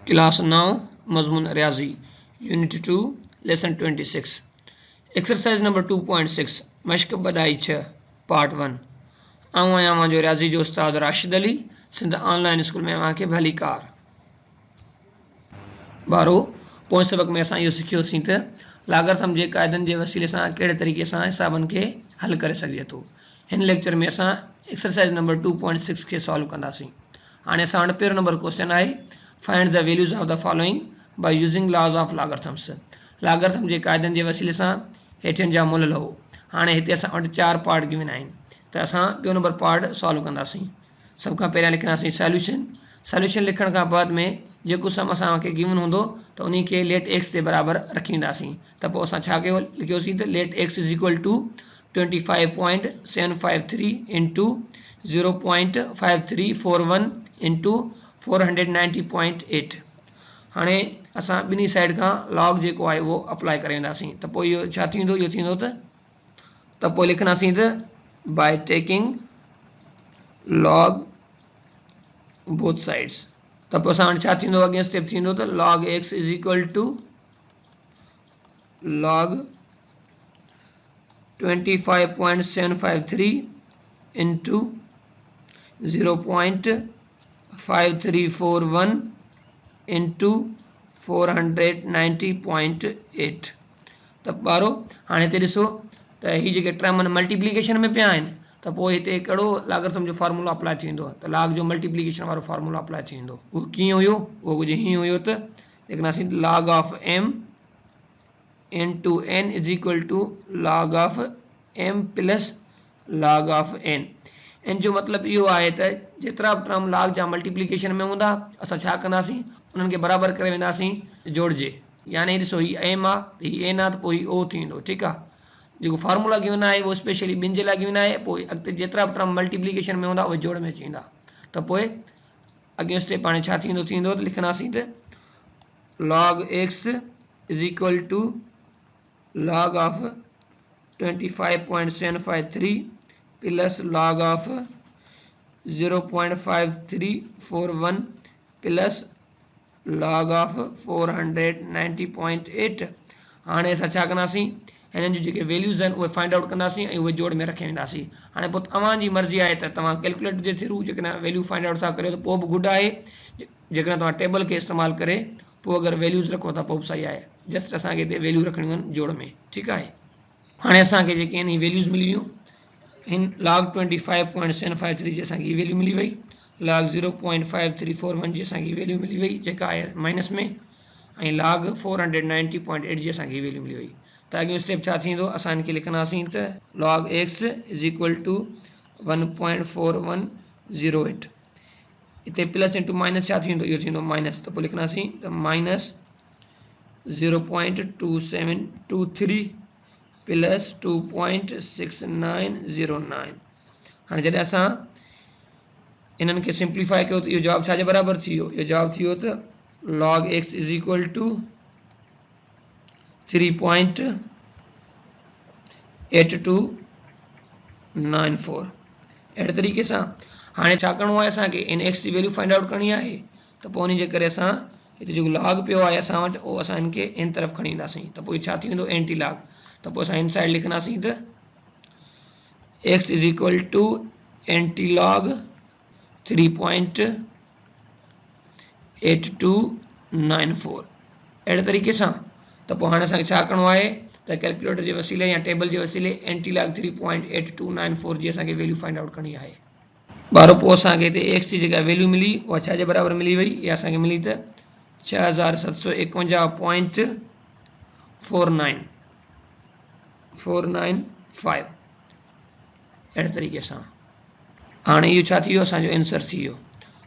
Class 9 मजमून रियाजी unit 2 lesson 26 exercise number 2.6 मश्क बदाई 6 पार्ट 1 आऊं आहियां मुंहिंजो रियाजी जो उस्ताद राशिद अली सिंध ऑनलाइन स्कूल में अव्हांखे भली कार ॿारो पोइ सबक में असां इहो सिखियोसीं त लागरथम जे क़ाइदनि जे वसीले सां कहिड़े तरीक़े सां हिसाबनि खे हल करे सघिजे थो। हिन लेक्चर में असां एक्सरसाइज नंबर 2.6 खे सॉल्व कंदासीं। हाणे असां वटि पहिरियों नंबर क्वेश्चन आहे find the values of the following by using laws of logarithms. Logarithm जे क़ाइदनि जे वसीले सां हेठियनि जा मुल लहो। हाणे हिते असां वटि 4 पार्ट गिवन आहिनि त असां ॿियो नंबर पार्ट सॉल्व कंदासीं। सभ खां पहिरियां लिखंदासीं सॉल्यूशन। सॉल्यूशन लिखण खां बाद में जेको सम असांखे गिवन हूंदो त उन खे लेट एक्स जे बराबरि रखींदासीं। त पोइ असां छा कयो लिखियोसीं त let x is equal to 25.753 into 0.5341 into 490.8। हाणे असां ॿिन्ही साइड खां लॉग जेको आहे उहो अप्लाई करे वेंदासीं। त पोइ इहो छा थींदो, इहो थींदो त पोइ लिखंदासीं त by taking log both sides. त पोइ असां वटि छा थींदो, अॻियां स्टेप थींदो त log x is equal to log 25.753 into 0.5341 into 490.8। त ॿारो हाणे हिते ॾिसो त हीअ जेके टर्म मल्टीप्लिकेशन में पिया आहिनि त पोइ हिते कहिड़ो लागरथम जो फॉर्मूलो अप्लाई थींदो त लॉग जो मल्टीप्लिकेशन वारो फॉर्मूलो अप्लाई थींदो। उहो कीअं हुयो, उहो कुझु हीअं हुयो त लिखंदासीं log of m into n is equal to log of m plus log of n। n जो मतिलबु इहो आहे त जेतिरा बि टर्म लॉग जा मल्टीप्लिकेशन में हूंदा असां छा कंदासीं उन्हनि खे बराबरि करे वेंदासीं जोड़जे। यानी ॾिसो हीअ एम आहे त हीअ एन आहे त पोइ हीअ ओ थींदो। ठीकु आहे, जेको फार्मूला गिवन आहे उहो स्पेशली ॿिनि जे लाइ गिवन आहे। पोइ अॻिते जेतिरा बि टर्म मल्टीप्लिकेशन में हूंदा उहे जोड़ में अची वेंदा। त पोइ अॻियां स्टेप हाणे छा थींदो त लिखंदासीं त log x is equal to log of 25.753 plus log of 0.5341 plus log of 490.8। हाणे असां छा कंदासीं हिननि जूं जेके वैल्यूज़ आहिनि उहे फाइंड आउट कंदासीं ऐं उहे जोड़ में रखे वेंदासीं। हाणे पोइ तव्हांजी मर्ज़ी आहे त तव्हां कैलकुलेटर जे थ्रू जेकॾहिं वैल्यू फाइंड आउट था करियो त पोइ बि गुड आहे। जेकॾहिं तव्हां टेबल खे इस्तेमालु करे पोइ अगरि वैल्यूज़ रखो था पोइ बि सही आहे। जस्ट असांखे हिते वैल्यू रखणियूं आहिनि जोड़ में। ठीकु आहे, हाणे असांखे जेके आहिनि वैल्यूज़ मिली वियूं। हिन लॉग 25.753 जी असांखे हीअ वैल्यू मिली वई। लॉग 0.5341 जी असांखे वैल्यू मिली वई जेका आहे माइनस में, ऐं लॉग 490.8 जी असांखे वैल्यू मिली वई। त अॻियों स्टेप छा थींदो, असां हिनखे लिखंदासीं त log x is equal to 1.4108। हिते प्लस इंटू माइनस छा थींदो, इहो थींदो माइनस। त पोइ लिखंदासीं त माइनस 0.2723 प्लस 2.6909। हाणे जॾहिं असां इन्हनि खे सिंप्लीफाई कयो त इहो जवाबु छाजे बराबरि थी वियो, इहो जवाबु थी वियो त log x is equal to 3.8294। अहिड़े तरीक़े सां हाणे छा करिणो आहे, असांखे इन एक्स जी वैल्यू फाइंड आउट करणी आहे। त पोइ उन जे करे असां हिते जेको लॉग पियो आहे असां वटि उहो असां हिनखे इन तरफ़ खणी ईंदासीं। त पोइ छा थी वेंदो एंटी लॉग। त पोइ असां इन साइड लिखंदासीं त x is equal to antilog 3.8294। अहिड़े तरीक़े सां त पोइ हाणे असांखे छा करिणो आहे त कैलकुलेटर जे वसीले या टेबल जे वसीले एंटी लॉग 3.8294 जी असांखे वैल्यू फाइंड आउट करणी आहे। ॿारो पोइ असांखे हिते एक्स जी जेका वैल्यू मिली उहा छाजे बराबरि मिली वई, इहा असांखे मिली त 6751.495। अहिड़े तरीक़े सां हाणे इहो छा थी वियो, असांजो आंसर थी वियो।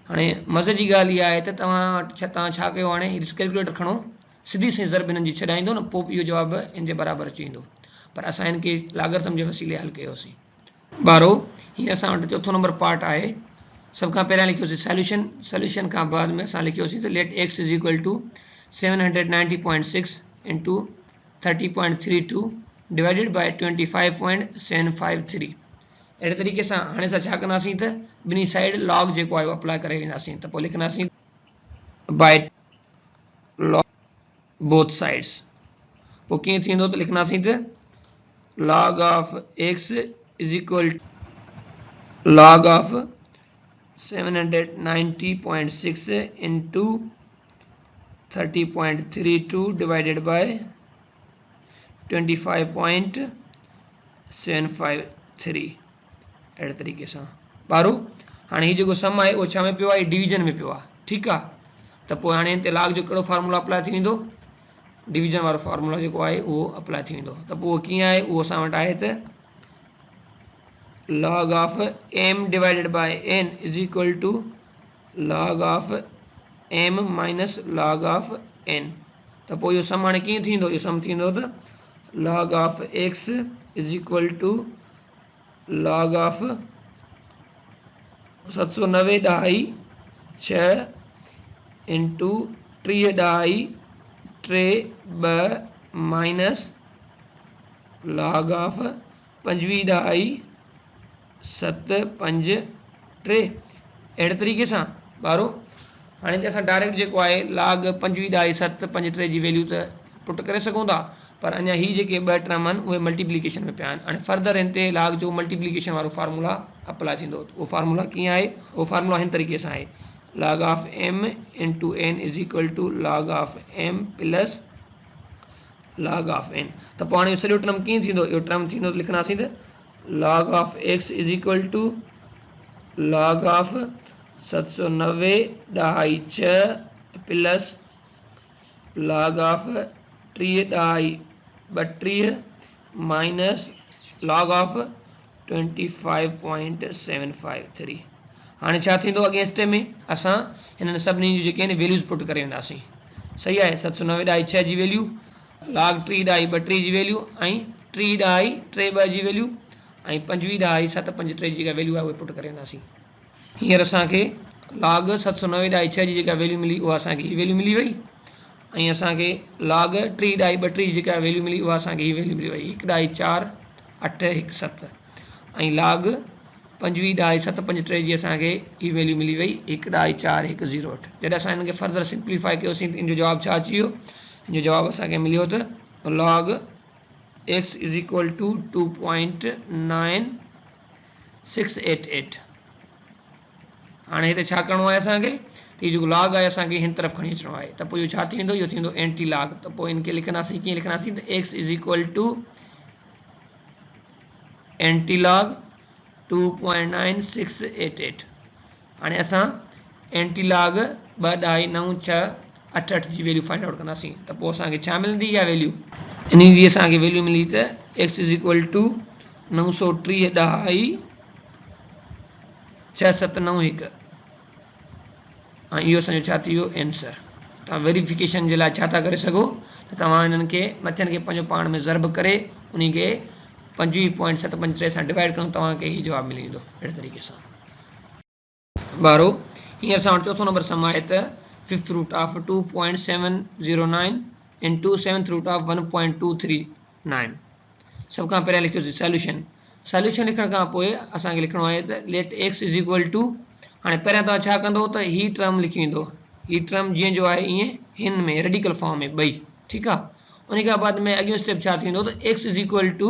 हाणे मज़े जी ॻाल्हि इहा आहे त तव्हां छा कयो, हाणे कैलकुलेटर खणो सिधी सी ज़रब हिननि जी छॾाईंदो न पोइ इहो जवाबु इन जे बराबरि अची वेंदो। पर असां हिनखे लागरथम जे वसीले हल कयोसीं। ॿारो हीअं असां वटि चोथों नंबर पार्ट आहे। सभ खां पहिरियां लिखियोसीं सॉल्यूशन। सॉल्यूशन खां बाद में असां लिखियोसीं त let x is equal to 790.6 into 30.32 divided by 25.753। अहिड़े तरीक़े सां हाणे असां छा कंदासीं त ॿिन्ही साइड लॉग जेको आहे उहो अप्लाई करे वेंदासीं। त पोइ लिखंदासीं बाय बोथ साइड्स। पोइ कीअं थींदो त लिखंदासीं त log of x is equal to log of 790.6 into 30.32 divided by 25.753 अहिड़े तरीक़े सां ॿारो। हाणे हीउ जेको सम आहे उहो छा में पियो आहे, डिवीजन में पियो आहे, ठीकु आहे। त पोइ हाणे हिते लाग जो कहिड़ो फार्मूला अप्लाई थी वेंदो, डिवीजन वारो फार्मूला जेको आहे उहो अप्लाई थी वेंदो। त पोइ कीअं आहे, उहो असां वटि आहे त log of m divided by n is equal to log of m minus log of n। त पोइ इहो सम हाणे कीअं थींदो, इहो सम थींदो त log of x is equal to log of 790 ॾहाई 6 into 3 ॾहाई 3 2 minus log of 25 ॾहाई 7 5 3 अहिड़े तरीक़े सां ॿारो। हाणे त असां डायरेक्ट जेको आहे log 25 ॾहाई 7 5 3 जी वैल्यू त पुट करे सघूं था, पर अञा ही जेके ॿ टर्म आहिनि उहे मल्टीप्लिकेशन में पिया आहिनि। हाणे फर्दर हिन ते log जो मल्टीप्लिकेशन वारो फार्मूला अप्लाई थींदो। उहो फार्मूला कीअं आहे, उहो फार्मूला हिन तरीक़े सां आहे log of m into n is equal to log of m plus log of n। त पोइ हाणे सॼो टर्म कीअं थींदो, इहो टर्म थींदो लिखंदासीं त log of x is equal to log of 790 ॾहाई 6 plus log of 3 ॾहाई 32 minus log of 25.753। हाणे छा थींदो, अगेंस्ट में असां हिननि सभिनी जूं जेके आहिनि वैल्यूज़ पुट करे वेंदासीं। सही आहे, 790 ॾहाई 6 जी वैल्यू, log 3 ॾहाई 32 जी वैल्यू ऐं 3 ॾहाई 3 2 जी वैल्यू ऐं 25 ॾहाई 7 5 3 जी जेका वैल्यू आहे उहे पुट करे वेंदासीं। हींअर असांखे log 790 ॾहाई 6 जी जेका वैल्यू मिली उहा असांखे हीअ वैल्यू मिली वई, ऐं असांखे log 3 ॾहाई 32 जी जेका वैल्यू मिली उहा असांखे हीअ वैल्यू मिली वई 1 ॾहाई 4 8 1 7, ऐं log 25 ॾहाई 7 5 3 जी असांखे हीअ वैल्यू मिली वई 1 ॾहाई 4 1 0 8। जॾहिं असां हिनखे फर्दर सिंप्लीफाई कयोसीं त इन जो जवाबु छा अची वियो, इन जो जवाबु असांखे मिलियो त log x is equal to 2.9688। हाणे हिते छा करिणो आहे असांखे, त हीउ जेको log आहे असांखे हिन तरफ़ खणी अचिणो आहे। त पोइ इहो छा थींदो, इहो थींदो एंटी log। त पोइ इनखे लिखंदासीं, कीअं लिखंदासीं त x is equal to anti log 2.9688। हाणे असां एंटी log 2 ॾहाई 9 6 8 8 जी वैल्यू फाइंड आउट कंदासीं। त पोइ असांखे छा मिलंदी इहा वैल्यू, इन जी असांखे वैल्यू मिली त x is equal to 930 ॾहाई 6791, ऐं इहो असांजो छा थी वियो एंसर। तव्हां वेरिफिकेशन जे लाइ छा था करे सघो त तव्हां हिननि खे मथियनि खे पंहिंजो पाण में ज़र्ब करे उन खे 25.753 सां डिवाइड कयूं, तव्हांखे हीउ जवाबु मिली वेंदो अहिड़े तरीक़े सां ॿारो। हींअर असां वटि चोथों नंबर सम आहे त 5th root of 2.709 into 7th root of 1.239। सभ खां पहिरियां लिखियोसीं सॉल्यूशन। सॉल्यूशन लिखण खां पोइ असांखे लिखणो आहे त let x is equal to, हाणे पहिरियां तव्हां छा कंदो त ही टर्म लिखी वेंदो, ही टर्म जीअं जो आहे ईअं हिन में रेडिकल फॉर्म में ॿई, ठीकु आहे। उन खां बाद में अॻियो स्टेप छा थींदो त एक्स इज़ इक्वल टू,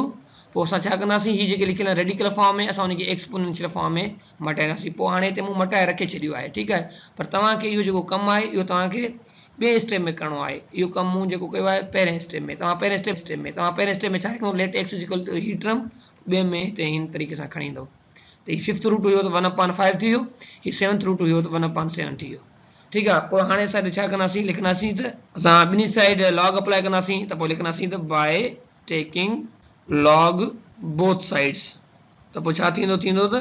पोइ असां छा कंदासीं, हीअ जेके लिखियल आहे रेडिकल फॉर्म में असां उनखे एक्सपोनेंशियल फॉर्म में मटाईंदासीं। पोइ हाणे हिते मूं मटाए रखे छॾियो आहे, ठीकु आहे, पर तव्हांखे इहो जेको कमु आहे इहो तव्हांखे ॿिए स्टेप में करिणो आहे। इहो कमु मूं जेको कयो आहे पहिरें स्टेप में, तव्हां पहिरें स्टेप में छा कंदो, let x is equal to ही टर्म ॿिए में हिते हिन तरीक़े सां खणी ईंदो। त हीउ 5th रूट हुयो त 1/5 थी वियो, हीउ 7th रूट हुयो त 1/7 थी वियो, ठीकु आहे। पोइ हाणे असां छा कंदासीं, लिखंदासीं त असां ॿिन्ही साइड लॉग अप्लाई कंदासीं। त पोइ लिखंदासीं त by taking log both sides. त पोइ छा थींदो त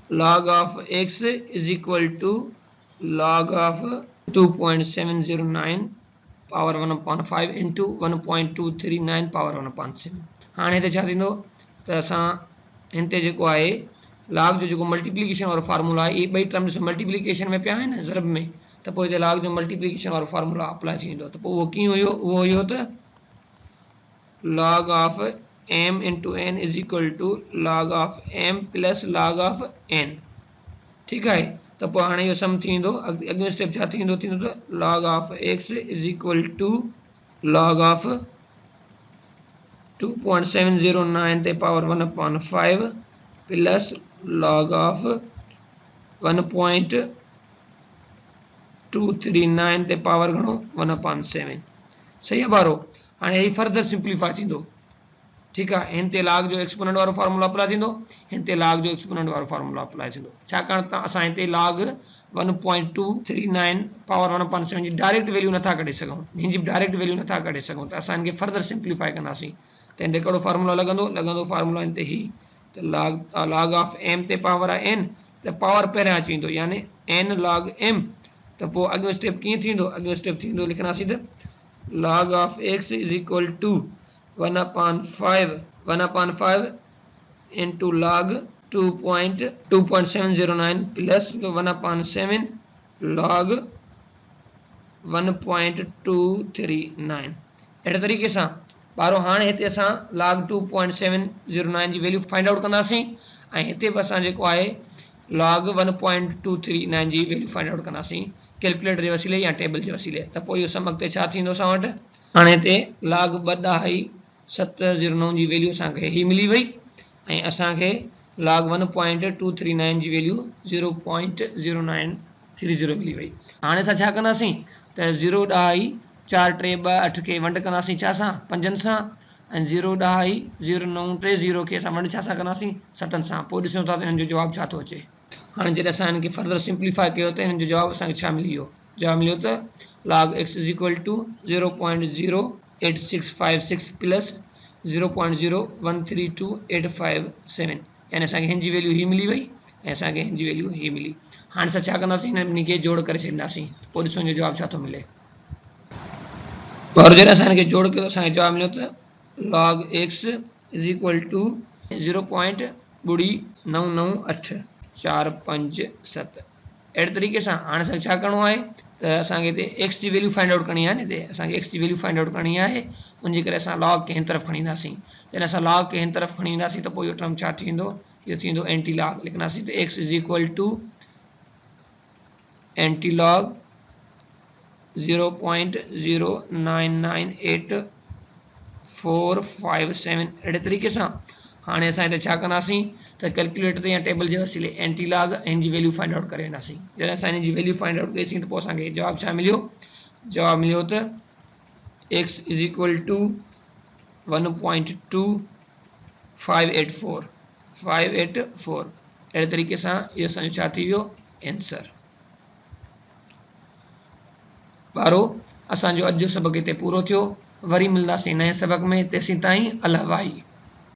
log of x is equal to log of 2.709 power 1/5 into 1.239 power 1/7। हाणे हिते छा थींदो त असां हिन ते जेको आहे log जो जेको मल्टीप्लिकेशन वारो फार्मूला आहे, इहे ॿई टर्म मल्टीप्लिकेशन में पिया आहिनि ज़रब में, त पोइ हिते log जो मल्टीप्लिकेशन वारो फार्मूला अप्लाई थी वेंदो। त पोइ उहो कीअं हुयो, उहो हुयो त log of m into n is equal to log of m plus log of n, ठीकु आहे। त पोइ हाणे इहो सम थी वेंदो, अॻियो स्टेप छा थींदो त log of x is equal to log of 2.709 ते पावर 1/5 प्लस log of 1.239 ते पावर घणो 1/7 सही है बारो। हाणे ही फर्दर सिंप्लीफाई थींदो ठीक है। हिन ते log जो एक्सपोनेंट वारो फार्मूला अप्लाई थींदो, हिन ते log जो एक्सपोनेंट वारो फार्मूला अप्लाई थींदो छाकाणि त असां हिते log 1.239 पावर 1/7 जी डायरेक्ट वैल्यू नथा कढी सघूं, हिन जी डायरेक्ट वैल्यू नथा कढी सघूं त असां हिन खे फर्दर सिंप्लीफाई कंदासीं त हिन ते कहिड़ो फार्मूला लॻंदो फार्मूला हिन ते ही त log ऑफ m ते पावर आहे n त पावर पहिरियां अची वेंदो यानी n log m त पोइ अॻियो स्टेप कीअं थींदो, अॻियो स्टेप थींदो लिखंदासीं त log of x is equal to 1/5 into log 2.709 plus 1/7 log 1.239 अहिड़े तरीक़े सां ॿारो हाणे हिते असां log 2.709 जी वैल्यू फाइंड आउट कंदासीं ऐं हिते बि असां जेको आहे log 1.239 जी वैल्यू फाइंड आउट कंदासीं कैलकुलेटर जे वसीले या टेबल जे वसीले। त पोइ इहो सम अॻिते छा थींदो असां वटि हाणे हिते log 2.709 जी वैल्यू असांखे ही मिली वई ऐं असांखे log 1.239 जी वैल्यू 0.0930 मिली वई। हाणे असां छा कंदासीं त 0.432 खे वंड कंदासीं छा सां 5 सां ऐं 0.0930 खे असां वंड छा सां कंदासीं 7 सां। पोइ ॾिसूं था त हिन जो जवाबु छा थो अचे। हाणे जॾहिं असां हिन खे फर्दर सिंप्लीफाई कयो त हिन जो जवाबु असांखे छा मिली वियो, जवाबु मिलियो त log x is equal to 0.08656 plus 0.0132857 यानी असांखे हिन जी वैल्यू ही मिली वई ऐं असांखे हिन जी वैल्यू ही मिली। हाणे असां छा कंदासीं हिन ॿिन्ही खे जोड़ करे छॾींदासीं पोइ ॾिसूं हिन जो जवाबु छा थो मिले। और जॾहिं असां हिन खे जोड़ कयो असांखे जवाबु मिलियो त log x is equal to 0.99845 अहिड़े तरीक़े सां हाणे असांखे छा करिणो आहे त असांखे हिते x जी वैल्यू फाइंड आउट करणी आहे न, हिते असांखे x जी वैल्यू फाइंड आउट करणी आहे उनजे करे असां log खे हिन तरफ़ खणी ईंदासीं। जॾहिं असां log खे हिन तरफ़ खणी ईंदासीं त पोइ इहो टर्म छा थींदो, इहो थींदो एंटी log लिखंदासीं त x is equal to anti log 0.0998457 अहिड़े तरीक़े सां। हाणे असां हिते छा कंदासीं त कैलकुलेटर ते या टेबल जे वसीले एंटी log हिन जी वैल्यू फाइंड आउट करे वेंदासीं। जॾहिं असां हिन जी वैल्यू फाइंड आउट कईसीं त पोइ असांखे जवाबु छा मिलियो, जवाबु मिलियो त x is equal to 1.2584 अहिड़े तरीक़े सां इहो असांजो छा थी वियो आंसर। ॿारो असांजो अॼु जो सबक़ हिते पूरो थियो, वरी मिलंदासीं नए सबक़ में, तेसीं ताईं अल्लाह वाही।